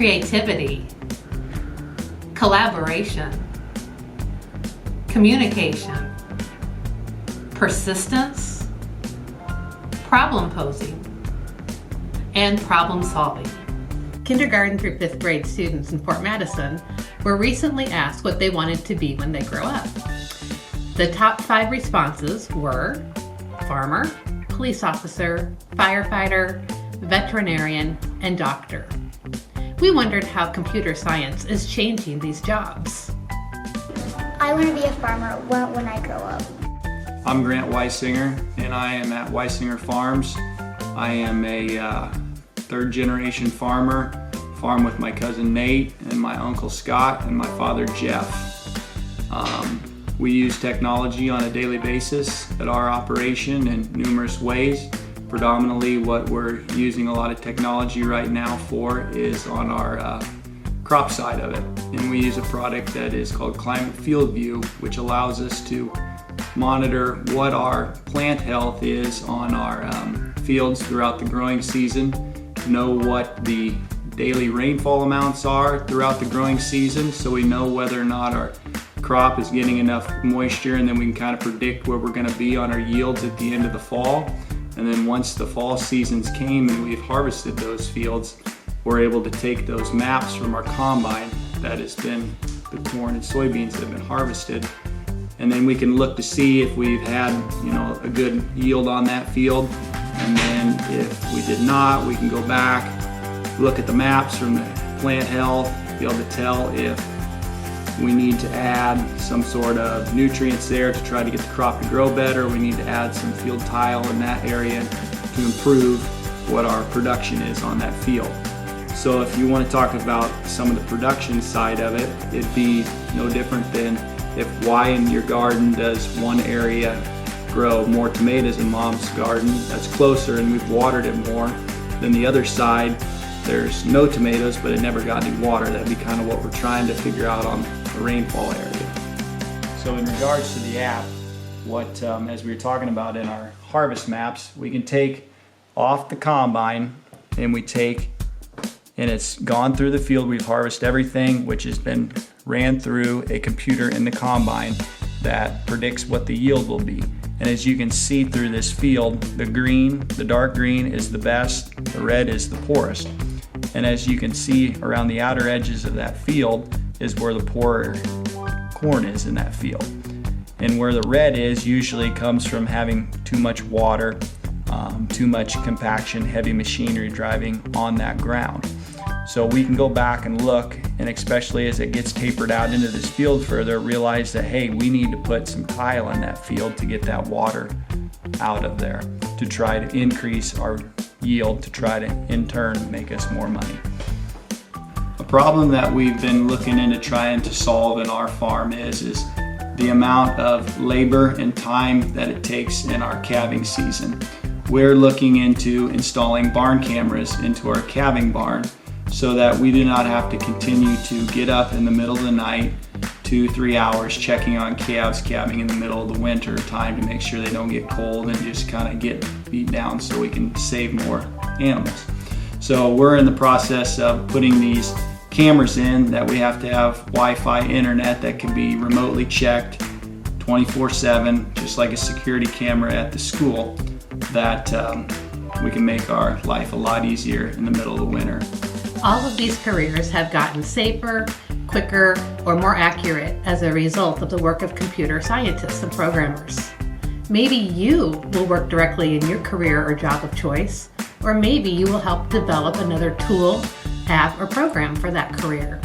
creativity, collaboration, communication, persistence, problem posing, and problem solving. Kindergarten through 5th grade students in Fort Madison were recently asked what they wanted to be when they grow up. The top 5 responses were farmer, police officer, firefighter, veterinarian, and doctor. We wondered how computer science is changing these jobs. I want to be a farmer when I grow up. I'm Grant Weisinger, and I am at Weisinger Farms. I am a third-generation farmer. Farm with my cousin Nate and my uncle Scott and my father Jeff. We use technology on a daily basis at our operation in numerous ways. Predominantly what we're using a lot of technology right now for is on our crop side of it. And we use a product that is called Climate Field View, which allows us to monitor what our plant health is on our fields throughout the growing season, know what the daily rainfall amounts are throughout the growing season, so we know whether or not our crop is getting enough moisture, and then we can kind of predict where we're going to be on our yields at the end of the fall. And then once the fall seasons came and we've harvested those fields, we're able to take those maps from our combine, that has been the corn and soybeans that have been harvested, and then we can look to see if we've had a good yield on that field. And then if we did not, we can go back, look at the maps from the plant health, be able to tell if we need to add some sort of nutrients there to try to get the crop to grow better. We need to add some field tile in that area to improve what our production is on that field. So if you want to talk about some of the production side of it, it'd be no different than if Y in your garden does one area grow more tomatoes in Mom's garden, that's closer and we've watered it more, than the other side there's no tomatoes but it never got any water. That'd be kind of what we're trying to figure out on the rainfall area. So in regards to the app, what as we were talking about in our harvest maps, we can take off the combine and it's gone through the field. We've harvested everything, which has been ran through a computer in the combine that predicts what the yield will be. And as you can see through this field, the dark green is the best, the red is the poorest. And as you can see around the outer edges of that field is where the poorer corn is in that field. And where the red is usually comes from having too much water, too much compaction, heavy machinery driving on that ground. So we can go back and look, and especially as it gets tapered out into this field further, realize that, hey, we need to put some tile in that field to get that water out of there, to try to increase our yield, to try to in turn make us more money. A problem that we've been looking into trying to solve in our farm is the amount of labor and time that it takes in our calving season. We're looking into installing barn cameras into our calving barn so that we do not have to continue to get up in the middle of the night 2-3 hours checking on calves calving in the middle of the winter time to make sure they don't get cold and just kind of get beat down so we can save more animals. So we're in the process of putting these cameras in that we have to have Wi-Fi internet that can be remotely checked 24/7, just like a security camera at the school, that we can make our life a lot easier in the middle of the winter. All of these careers have gotten safer, quicker, or more accurate as a result of the work of computer scientists and programmers. Maybe you will work directly in your career or job of choice, or maybe you will help develop another tool, app, or program for that career.